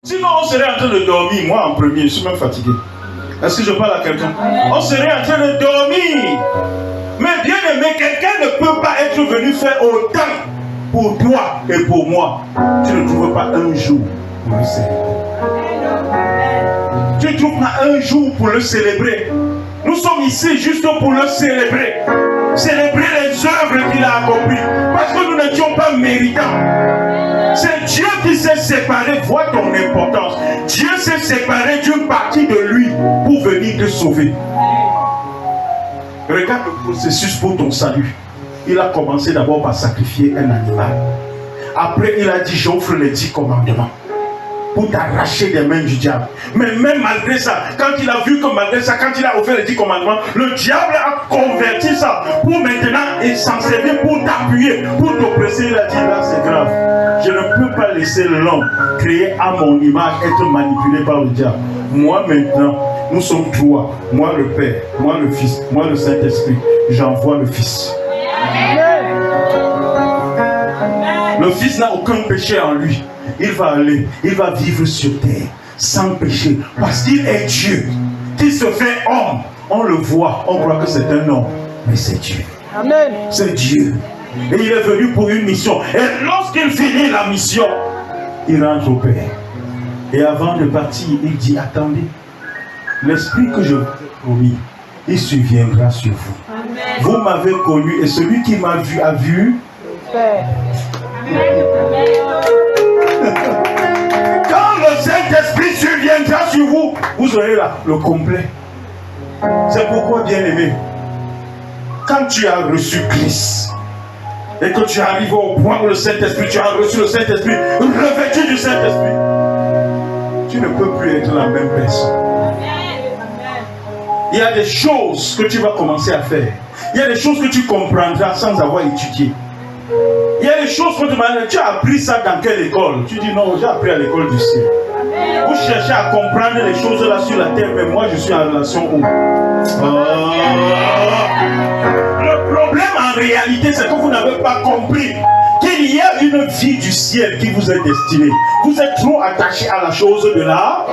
Sinon, on serait en train de dormir. Moi, en premier, je suis même fatigué. Est-ce que je parle à quelqu'un? On serait en train de dormir. Mais bien aimé, quelqu'un ne peut pas être venu faire autant pour toi et pour moi. Tu ne trouves pas un jour pour le célébrer. Tu ne trouves pas un jour pour le célébrer. Nous sommes ici juste pour le célébrer. Célébrer les œuvres qu'il a accomplies. Parce que nous n'étions pas méritants. C'est Dieu qui s'est séparé. Vois ton importance. Dieu s'est séparé d'une partie de lui pour venir te sauver. Regarde le processus pour ton salut. Il a commencé d'abord par sacrifier un animal. Après, il a dit, j'offre les 10 commandements pour t'arracher des mains du diable. Mais même malgré ça, quand il a vu que malgré ça, quand il a offert les 10 commandements, le diable a converti ça pour maintenant et s'en servir pour t'appuyer, pour t'oppresser. Il a dit, là c'est grave. Je ne peux pas laisser l'homme créé à mon image être manipulé par le diable. Moi maintenant, nous sommes trois. Moi le Père, moi le Fils, moi le Saint-Esprit. J'envoie le Fils. Le Fils n'a aucun péché en lui. Il va aller, il va vivre sur terre sans péché. Parce qu'il est Dieu. Qui se fait homme. On le voit, on croit que c'est un homme. Mais c'est Dieu. Amen. C'est Dieu. Et il est venu pour une mission. Et lorsqu'il finit la mission, il rentre au Père. Et avant de partir, il dit, attendez, l'esprit que je vous ai promis, il surviendra sur vous. Amen. Vous m'avez connu et celui qui m'a vu a vu le Père. Quand le Saint-Esprit surviendra sur vous, vous aurez là le complet. C'est pourquoi, bien aimé, quand tu as reçu Christ et que tu arrives au point où le Saint-Esprit, tu as reçu le Saint-Esprit, revêtu du Saint-Esprit, tu ne peux plus être la même personne. Il y a des choses que tu vas commencer à faire. Il y a des choses que tu comprendras sans avoir étudié. Il y a des choses que tu as appris ça dans quelle école? Tu dis non, j'ai appris à l'école du ciel. Vous cherchez à comprendre les choses là sur la terre, mais moi je suis en relation où? Le problème en réalité, c'est que vous n'avez pas compris qu'il y a une vie du ciel qui vous est destinée. Vous êtes trop attaché à la chose de là.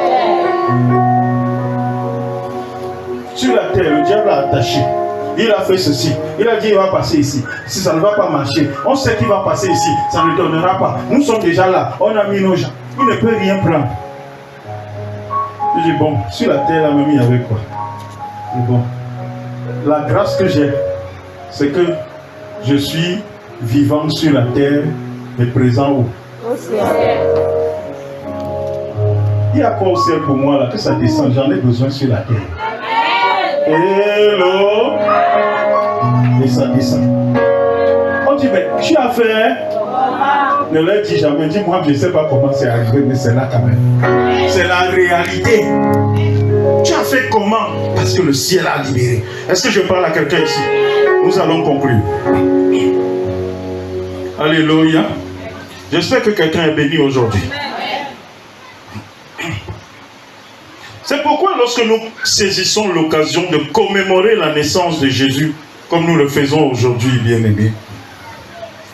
Sur la terre, le diable a attaché. Il a fait ceci. Il a dit il va passer ici. Si ça ne va pas marcher, on sait qu'il va passer ici. Ça ne donnera pas. Nous sommes déjà là. On a mis nos gens. Il ne peut rien prendre. Je dis bon, sur la terre, là même il y avait quoi? Bon, la grâce que j'ai, c'est que je suis vivant sur la terre et présent où? Au ciel. Il y a quoi au ciel pour moi là? Que ça descend, j'en ai besoin sur la terre. Hello. Et ça descend. On dit, mais tu as fait? Ne leur dis jamais. Dis-moi, je ne sais pas comment c'est arrivé, mais c'est là quand même. C'est la réalité. Tu as fait comment? Parce que le ciel a libéré. Est-ce que je parle à quelqu'un ici? Nous allons conclure. Alléluia. J'espère que quelqu'un est béni aujourd'hui. C'est pourquoi lorsque nous saisissons l'occasion de commémorer la naissance de Jésus, comme nous le faisons aujourd'hui, bien-aimés,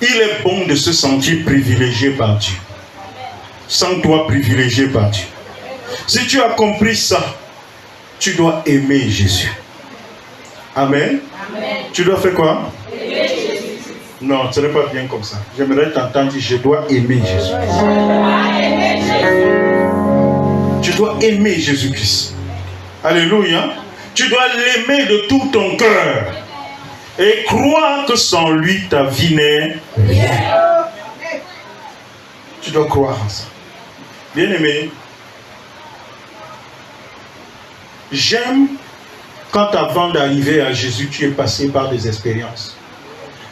il est bon de se sentir privilégié par Dieu. Sens-toi privilégié par Dieu. Si tu as compris ça, tu dois aimer Jésus. Amen. Amen. Tu dois faire quoi? Aimer Jésus. Non, ce n'est pas bien comme ça. J'aimerais t'entendre dire, je dois aimer Jésus. Tu dois aimer Jésus-Christ. Alléluia. Tu dois l'aimer de tout ton cœur. Et croire que sans lui, ta vie n'est rien. Tu dois croire en ça. Bien-aimé, j'aime quand avant d'arriver à Jésus, tu es passé par des expériences.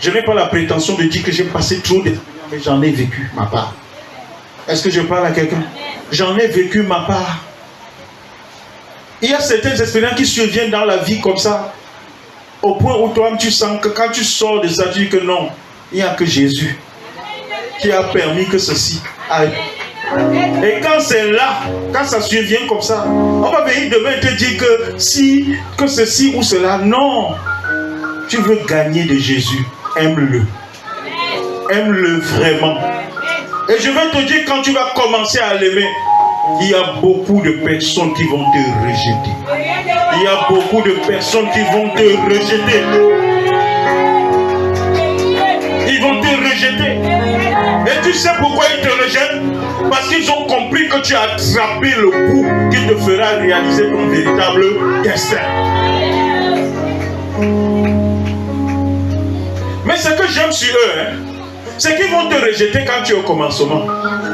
Je n'ai pas la prétention de dire que j'ai passé trop d'expériences, mais j'en ai vécu ma part. Est-ce que je parle à quelqu'un? J'en ai vécu ma part. Il y a certaines expériences qui surviennent dans la vie comme ça, au point où toi-même tu sens que quand tu sors de ça, tu dis que non, il n'y a que Jésus qui a permis que ceci aille. Et quand c'est là, quand ça survient comme ça, on va venir demain te dire que si, que ceci ou cela, non. Tu veux gagner de Jésus, aime-le. Aime-le vraiment. Et je vais te dire, quand tu vas commencer à l'aimer, Il y a beaucoup de personnes qui vont te rejeter. Il y a beaucoup de personnes qui vont te rejeter. Ils vont te rejeter. Et tu sais pourquoi ils te rejettent? Parce qu'ils ont compris que tu as attrapé le coup qui te fera réaliser ton véritable destin. Mais ce que j'aime sur eux, c'est qu'ils vont te rejeter quand tu es au commencement.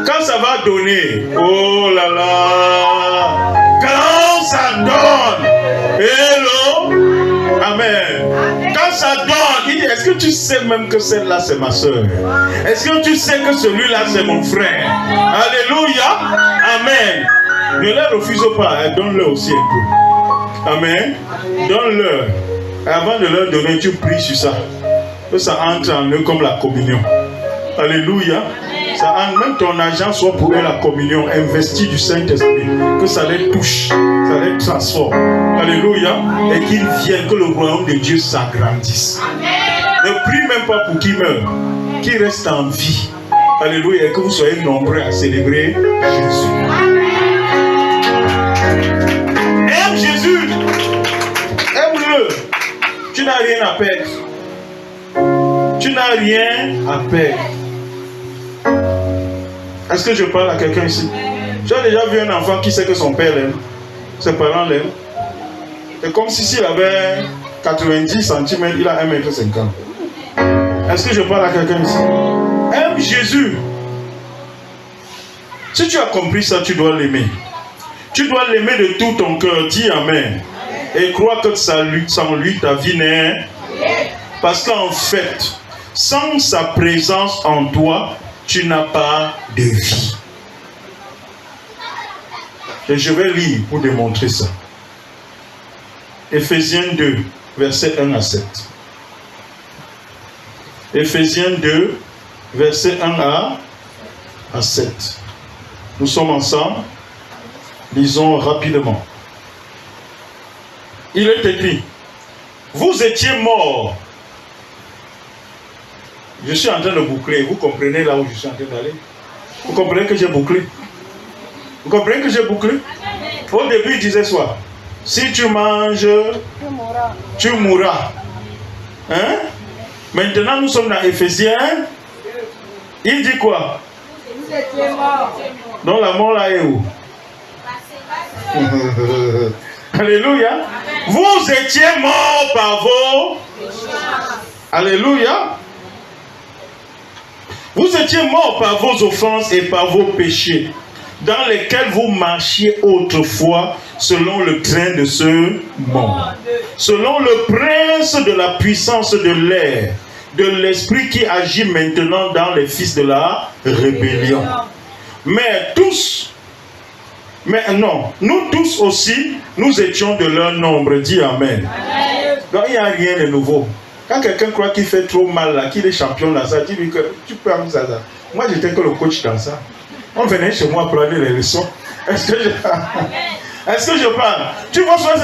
Quand ça va donner, oh là là, quand ça donne, hello, amen. Quand ça donne, il dit, est-ce que tu sais même que celle-là c'est ma soeur? Est-ce que tu sais que celui-là c'est mon frère? Alléluia, amen. Ne leur refuse pas, donne-leur aussi un peu. Amen. Donne-leur. Avant de leur donner, tu pries sur ça. Que ça entre en eux comme la communion. Alléluia. Ça entre, même ton argent soit pour eux la communion, investi du Saint-Esprit. Que ça les touche, ça les transforme. Alléluia. Et qu'ils viennent, que le royaume de Dieu s'agrandisse. Ne prie même pas pour qu'ils meurent, qu'ils restent en vie. Alléluia. Et que vous soyez nombreux à célébrer Jésus. Aime Jésus. Aime-le. Tu n'as rien à perdre. Tu n'as rien à perdre. Est-ce que je parle à quelqu'un ici? Tu as déjà vu un enfant qui sait que son père l'aime, ses parents l'aiment. C'est comme si s'il avait 90 cm, il a 1,50 m. Est-ce que je parle à quelqu'un ici? Aime Jésus. Si tu as compris ça, tu dois l'aimer. Tu dois l'aimer de tout ton cœur. Dis Amen. Et crois que sans lui, ta vie n'est... Parce qu'en fait, sans sa présence en toi, tu n'as pas de vie. Et je vais lire pour démontrer ça. Éphésiens 2, versets 1 à 7. Éphésiens 2, versets 1 à 7. Nous sommes ensemble. Lisons rapidement. Il est écrit, vous étiez morts. Je suis en train de boucler. Vous comprenez là où je suis en train d'aller? Vous comprenez que j'ai bouclé? Vous comprenez que j'ai bouclé? Au début, il disait soit, si tu manges, tu mourras. Hein? Maintenant, nous sommes dans Éphésiens. Il dit quoi? Vous étiez morts. Donc la mort là est où? Alléluia. Vous étiez morts par vos... Alléluia. Vous étiez morts par vos offenses et par vos péchés, dans lesquels vous marchiez autrefois selon le train de ce monde, selon le prince de la puissance de l'air, de l'esprit qui agit maintenant dans les fils de la rébellion. Nous tous aussi, nous étions de leur nombre. Dis Amen. Donc il n'y a rien de nouveau. Quand quelqu'un croit qu'il fait trop mal là, qu'il est champion dans ça, dis-lui que tu peux amener ça. Moi j'étais que le coach dans ça. On venait chez moi prendre les leçons. Est-ce que je parle? Tu vois ça,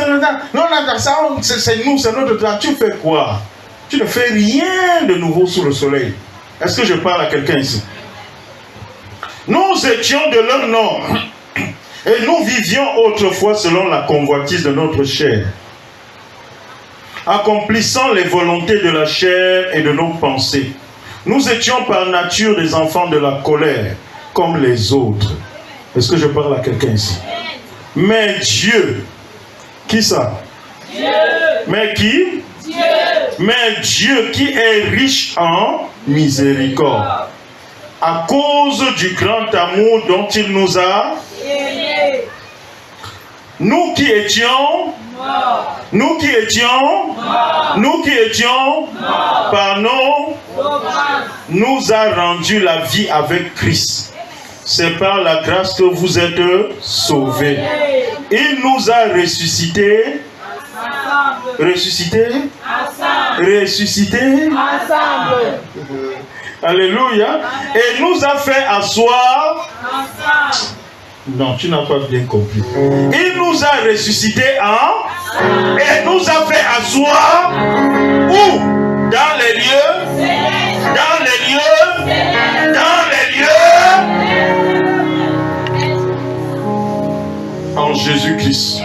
non, ça, c'est nous, c'est notre temps. Tu fais quoi? Tu ne fais rien de nouveau sous le soleil. Est-ce que je parle à quelqu'un ici? Nous étions de leur nom. Et nous vivions autrefois selon la convoitise de notre chair, accomplissant les volontés de la chair et de nos pensées. Nous étions par nature des enfants de la colère, comme les autres. Est-ce que je parle à quelqu'un ici? Mais Dieu, qui ça? Dieu. Mais qui? Dieu. Mais Dieu qui est riche en miséricorde, à cause du grand amour dont il nous a aimés. Nous qui étions morts. Nous qui étions morts. Nous qui étions morts. Par nos nous a rendu la vie avec Christ. C'est par la grâce que vous êtes sauvés. Il nous a ressuscités. Ressuscités. Ressuscités. Alléluia. Et nous a fait asseoir. Non, tu n'as pas bien compris. Il nous a ressuscités et nous a fait asseoir où? Dans les lieux. Dans les lieux. Dans les lieux. en Jésus-Christ.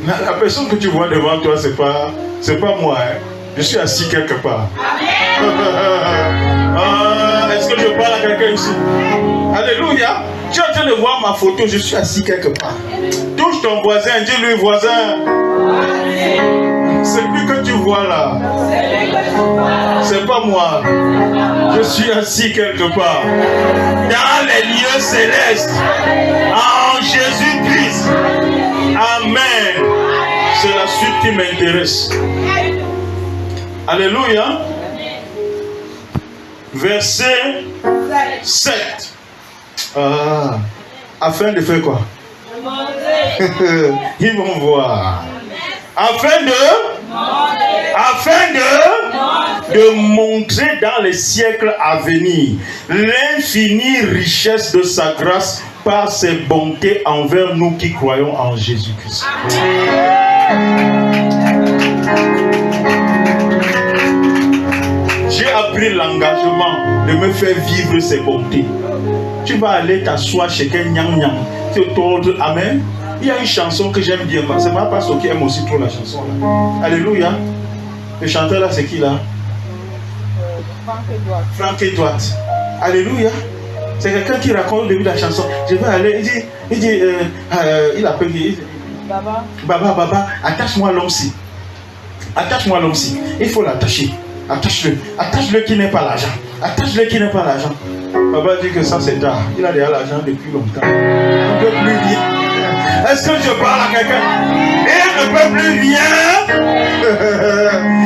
La personne que tu vois devant toi, c'est pas moi. Hein. Je suis assis quelque part. Est-ce que je parle à quelqu'un ici? Alléluia. Tu es en train de voir ma photo, je suis assis quelque part. Touche ton voisin, dis-lui voisin. C'est lui que tu vois là. C'est pas moi. Je suis assis quelque part. Dans les lieux célestes. En Jésus-Christ. Amen. C'est la suite qui m'intéresse. Alléluia. Verset 7. Afin de faire quoi? Ils vont voir. Afin de montrer dans les siècles à venir l'infinie richesse de sa grâce par ses bontés envers nous qui croyons en Jésus-Christ. J'ai appris l'engagement de me faire vivre ses bontés. Tu vas aller t'asseoir chez quelqu'un, nyang nyang, te tordre, amen. Il y a une chanson que j'aime bien, c'est ma pasteur qui aime aussi trop la chanson là. Alléluia. Le chanteur là, c'est qui là? Franck Edouard. Alléluia. C'est quelqu'un qui raconte au début de la chanson. Je vais aller, il appelle, il dit, Baba, attache-moi l'homme-ci. Attache-moi l'homme-ci. Il faut l'attacher. Attache-le qui n'est pas l'argent. Attache-le qui n'est pas l'argent. Baba dit que ça c'est tard. Il a déjà l'argent depuis longtemps. Il ne peut plus rien. Est-ce que je parle à quelqu'un? Il ne peut plus rien.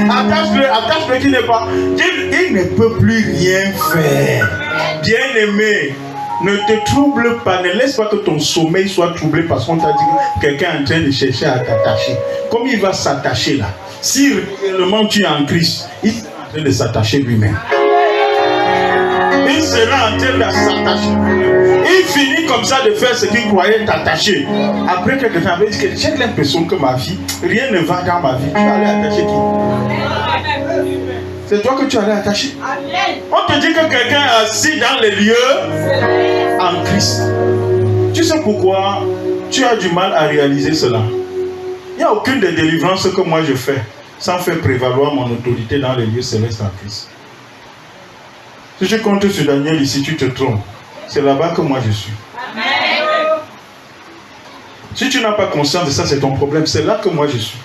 Attache-le qui n'est pas. Il ne peut plus rien faire. Bien-aimé, ne te trouble pas. Ne laisse pas que ton sommeil soit troublé parce qu'on t'a dit que quelqu'un est en train de chercher à t'attacher. Comme il va s'attacher là. Si réellement tu es en Christ, il est en train de s'attacher lui-même. Il sera en train de s'attacher. Il finit comme ça de faire ce qu'il croyait t'attacher. Après quelque temps, il dit que j'ai l'impression que ma vie, rien ne va dans ma vie. Tu vas aller attacher qui? C'est toi que tu allais attacher. On te dit que quelqu'un est assis dans les lieux en Christ. Tu sais pourquoi tu as du mal à réaliser cela? Il n'y a aucune des délivrances que moi je fais sans faire prévaloir mon autorité dans les lieux célestes en Christ. Si je compte sur Daniel ici, tu te trompes. C'est là-bas que moi je suis. Amen. Si tu n'as pas conscience de ça, c'est ton problème. C'est là que moi je suis.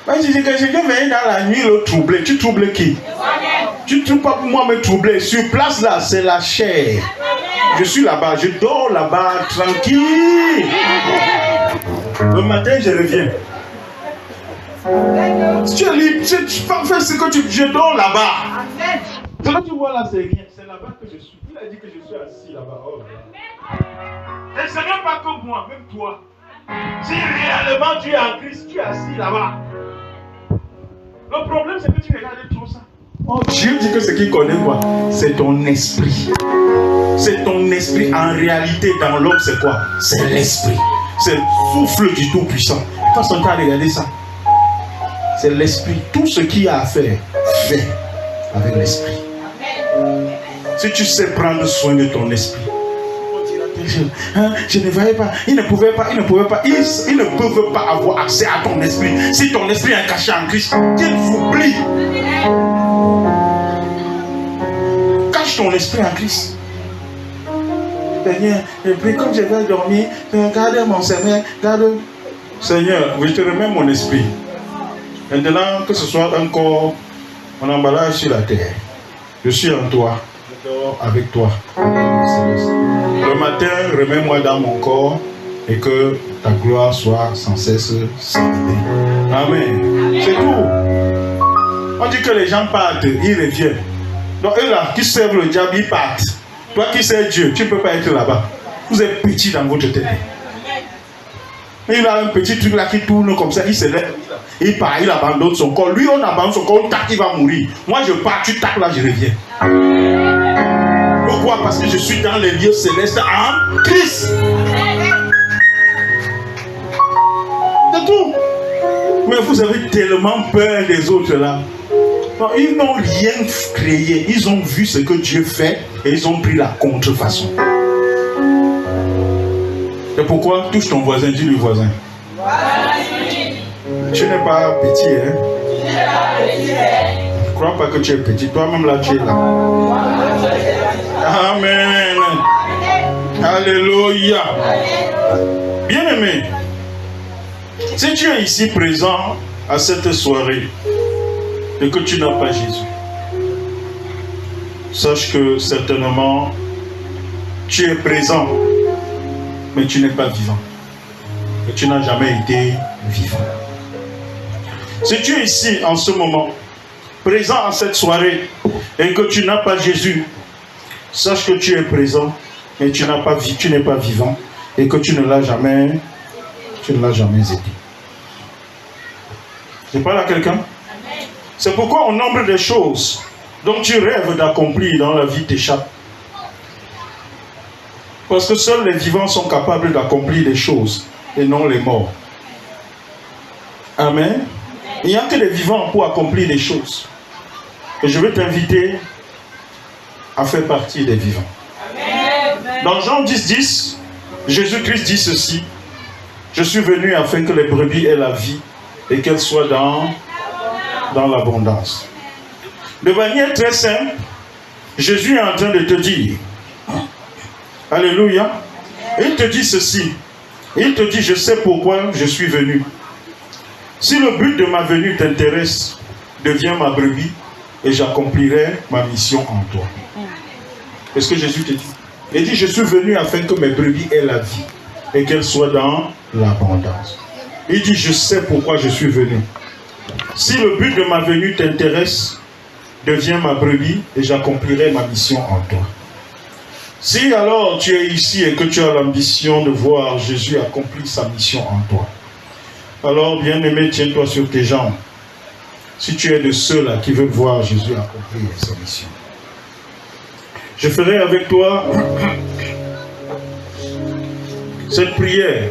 Mais si quelqu'un vient dans la nuit le troubler, tu troubles qui? Tu ne trouves pas pour moi me troubler. Sur place là, c'est la chair. Je suis là-bas, je dors là-bas, tranquille. Le matin, je reviens. Si tu es libre, tu fais ce que tu veux, je dors là-bas. Ce que tu vois là, c'est rien. C'est là-bas que je suis. Il a dit que je suis assis là-bas. Oh. Et ce n'est pas comme moi, même toi. Si réellement tu es en Christ, tu es assis là-bas. Le problème, c'est que tu regardes trop ça. Oh, Dieu dit que ce qu'il connaît, quoi? C'est ton esprit. C'est ton esprit. En réalité, dans l'homme, c'est quoi? C'est l'esprit. C'est le souffle du Tout-Puissant. Quand on t'a regardé ça, c'est l'esprit. Tout ce qu'il y a à faire, fais avec l'esprit. Si tu sais prendre soin de ton esprit, je ne voyais pas, ils ne pouvaient pas, ils ne peuvent pas avoir accès à ton esprit. Si ton esprit est caché en Christ, qu'ils oublient. Cache ton esprit en Christ. Seigneur, et puis quand je vais dormir, regarde mon Seigneur, regarde. Seigneur, je te remets mon esprit. Maintenant, que ce soit un corps, mon emballage sur la terre. Je suis en toi. Je dors avec toi. Le matin, remets-moi dans mon corps et que ta gloire soit sans cesse célébrée. Amen. C'est tout. On dit que les gens partent, ils reviennent. Donc eux là, qui servent le diable, ils partent. Toi qui sais Dieu, tu ne peux pas être là-bas. Vous êtes petit dans votre tête. Il a un petit truc là qui tourne comme ça, il se lève. Il part, il abandonne son corps. Lui, on abandonne son corps, on tape, il va mourir. Moi, je pars, tu tapes là, je reviens. Pourquoi? Parce que je suis dans les lieux célestes en Christ. C'est tout. Mais vous avez tellement peur des autres là. Non, ils n'ont rien créé. Ils ont vu ce que Dieu fait et ils ont pris la contrefaçon. Et pourquoi? Touche ton voisin, dis-lui voisin. Tu n'es pas petit, hein? Je ne crois pas que tu es petit. Toi-même là, tu es là. Amen. Alléluia. Bien-aimé, si tu es ici présent à cette soirée et que tu n'as pas Jésus, sache que certainement tu es présent, mais tu n'es pas vivant. Et tu n'as jamais été vivant. Si tu es ici en ce moment, présent à cette soirée, et que tu n'as pas Jésus, sache que tu es présent, mais tu n'es pas vivant, et que tu ne l'as jamais été. Je parle à quelqu'un? C'est pourquoi au nombre des choses dont tu rêves d'accomplir dans la vie t'échappent. Parce que seuls les vivants sont capables d'accomplir des choses et non les morts. Amen. Il n'y a que les vivants pour accomplir des choses. Et je veux t'inviter à faire partie des vivants. Amen. Dans Jean 10, Jésus-Christ dit ceci: je suis venu afin que les brebis aient la vie et qu'elles soient dans l'abondance. De manière très simple, Jésus est en train de te dire, alléluia, il te dit ceci, il te dit, je sais pourquoi je suis venu. Si le but de ma venue t'intéresse, deviens ma brebis et j'accomplirai ma mission en toi. Est-ce que Jésus te dit? Il dit, je suis venu afin que mes brebis aient la vie et qu'elles soient dans l'abondance. Il dit, je sais pourquoi je suis venu. Si le but de ma venue t'intéresse, deviens ma brebis et j'accomplirai ma mission en toi. Si alors tu es ici et que tu as l'ambition de voir Jésus accomplir sa mission en toi, alors bien-aimé, tiens-toi sur tes jambes. Si tu es de ceux-là qui veulent voir Jésus accomplir sa mission. Je ferai avec toi cette prière